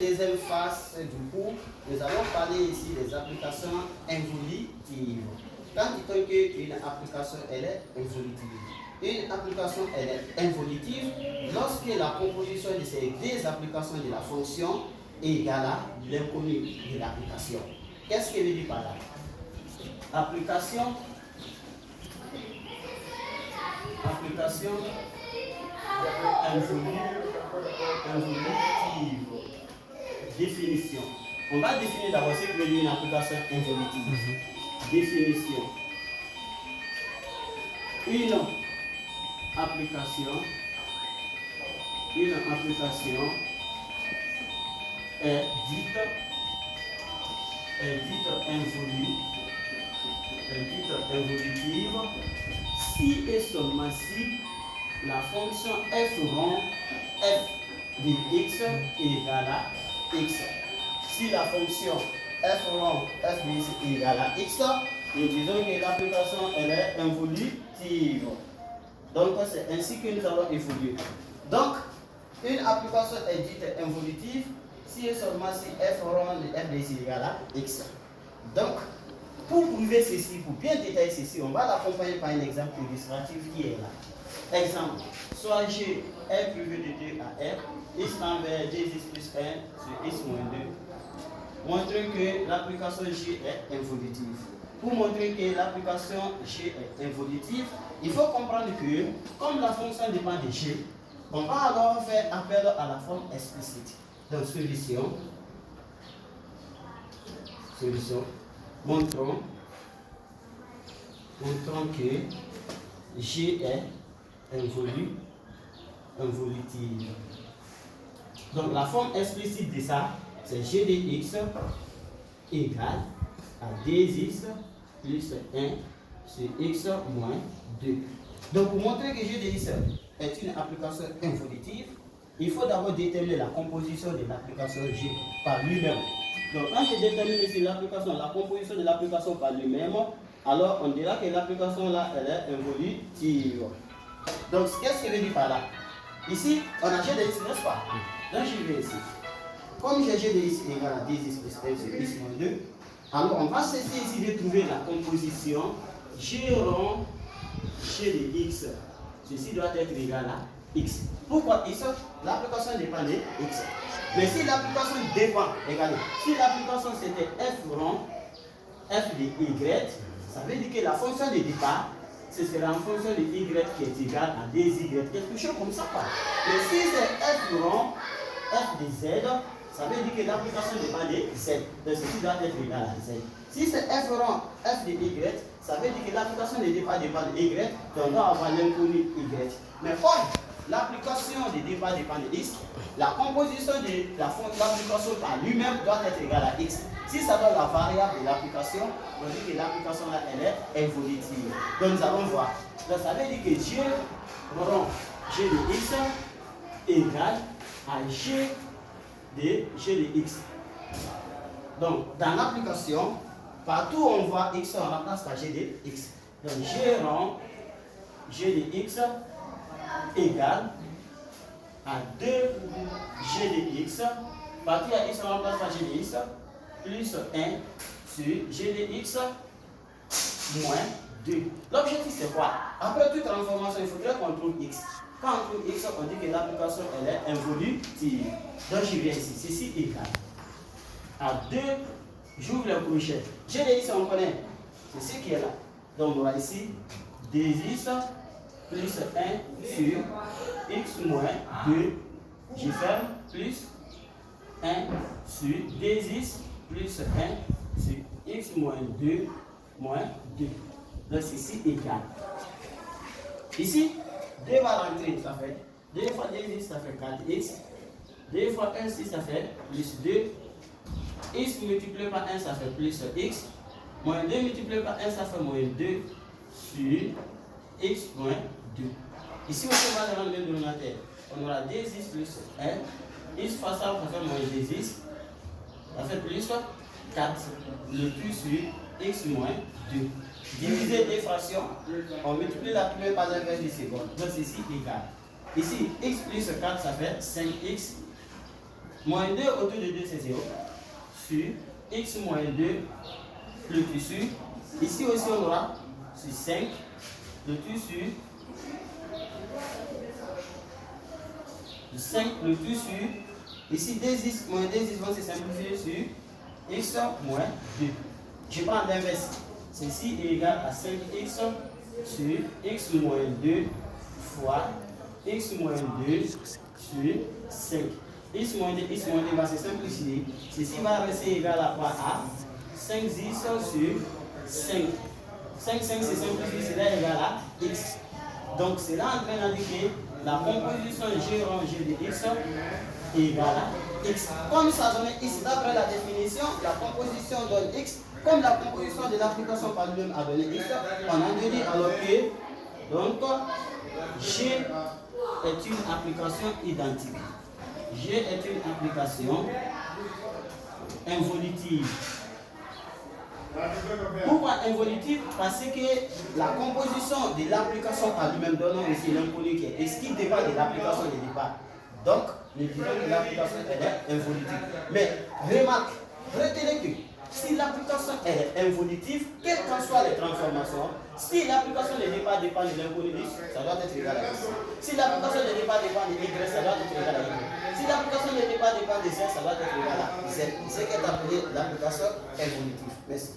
Deuxième phase du cours, nous allons parler ici des applications involutives. Quand dit-on qu'une application elle est involutive? Une application elle est involutive lorsque la composition de ces deux applications de la fonction est égale à l'inconnu de l'application. Qu'est-ce que veut dire par là? Application involutive. Définition. On va définir d'abord ce que veut dire une application involutive. Définition. Une application est dite involutive si et seulement si la fonction f rond f de x est égale à x. Si la fonction f rond f de x est égale à x, nous disons que l'application elle est involutive. Donc c'est ainsi que nous allons évoluer. Donc une application est dite involutive si et seulement si f rond de f de x est égal à x. Donc pour prouver ceci, pour bien détailler ceci, on va l'accompagner par un exemple illustratif qui est là. Exemple, soit G est privé de 2 à R, x envers 2x plus 1 sur x moins 2. Montrer que l'application G est involutive. Pour montrer que l'application G est involutive, il faut comprendre que, comme la fonction dépend de G, on va alors faire appel à la forme explicite. Donc, solution. Montrons que G est involutive. Donc la forme explicite de ça, c'est G de x égale à 2x plus 1 sur x moins 2. Donc pour montrer que G de x est une application involutive, il faut d'abord déterminer la composition de l'application G par lui-même. Donc quand je détermine ici la composition de l'application par lui-même, alors on dira que l'application là, elle est involutive. Donc qu'est-ce que veut dire par là? Ici, on a G de x, n'est-ce pas? Donc je vais ici. Comme j'ai G de x égale à 2x plus 1 sur x moins 2, alors on va cesser ici de trouver la composition G rond G de x. Ceci doit être égal à x. Pourquoi x? L'application dépend de x. Mais si l'application dépend, regardez, si l'application c'était f rond f de y, ça veut dire que la fonction de départ, ce sera en fonction de y qui est égal à 2y, quelque chose comme ça. Mais si c'est f rond f de z, ça veut dire que l'application dépend de z. Donc ceci doit être égal à z. Si c'est f rond f de y, ça veut dire que l'application de départ dépend de y, donc on va avoir l'inconnu y. Mais comme l'application de départ dépend de x, la composition de l'application par lui-même doit être égale à x. Si ça donne la variable de l'application, on dit que l'application là, elle est involutive. Donc nous allons voir. Donc ça veut dire que G rond G de x égale à G de x. Donc dans l'application, partout où on voit x, on remplace par G de x. Donc G rond G de x égale à 2G de x. Partout où il y a x, on remplace par G de x plus 1 sur G de x moins 2. L'objectif c'est quoi? Après toute transformation, il faudrait qu'on trouve x. Quand on trouve x, on dit que l'application elle est involutive. Donc je viens ici, ceci égale à 2, j'ouvre le crochet. G de x on connaît, c'est ce qui est là. Donc on aura ici 2x plus 1 sur x moins 2. Je ferme plus 1 sur 2x plus 1 sur x moins 2 moins 2. Donc ceci égale. Ici, 2 va rentrer, ça fait 2 fois 2x, ça fait 4x. 2 fois 1, 6, ça fait plus 2. X multiplié par 1, ça fait plus x. Moins 2 multiplié par 1, ça fait moins 2 sur x moins 2. Ici, on va dans le dénominateur. On aura 2x plus 1. X fois ça, ça fait moins 2x. Ça fait plus 4. Le plus sur x moins 2. Diviser les fractions, on multiplie la première par l'inverse du second. Donc ceci égale. Ici, x plus 4, ça fait 5x Moins 2 autour de 2, c'est 0. Sur x moins 2, le tout sur. Ici aussi, on aura sur 5, le tout sur 5, le tout sur. Ici, 2x moins 2x vont se simplifier sur x moins 2. Je prends l'inverse. Ceci est égal à 5x sur x moins 2 fois x moins 2 sur 5. X moins 2 va se simplifier. Ceci va rester égal à quoi? À 5x sur 5. 5 se simplifie, cela est égal à x. Donc, cela est en train d'indiquer la composition G rangée de x est égale à x. Comme ça donne x, d'après la définition, la composition donne x. Comme la composition de l'application par lui-même a donné x, on a déduit alors que donc, G est une application identique. G est une application involutive. Pourquoi involutive? Parce que la composition de l'application par lui-même donne ici l'inconnu qui est ce qui dépend de l'application de départ. Donc, nous disons que l'application est involutive. Mais remarque, retenez que si l'application est involutive, quelles qu'en soient les transformations, si l'application de départ dépend de l'inconnu, ça doit être égal à x. Si l'application de départ dépend de y, ça doit être égal à y. Si l'application de départ dépend de z, ça doit être égal à z. C'est ce qu'est appelé l'application involutive. Merci.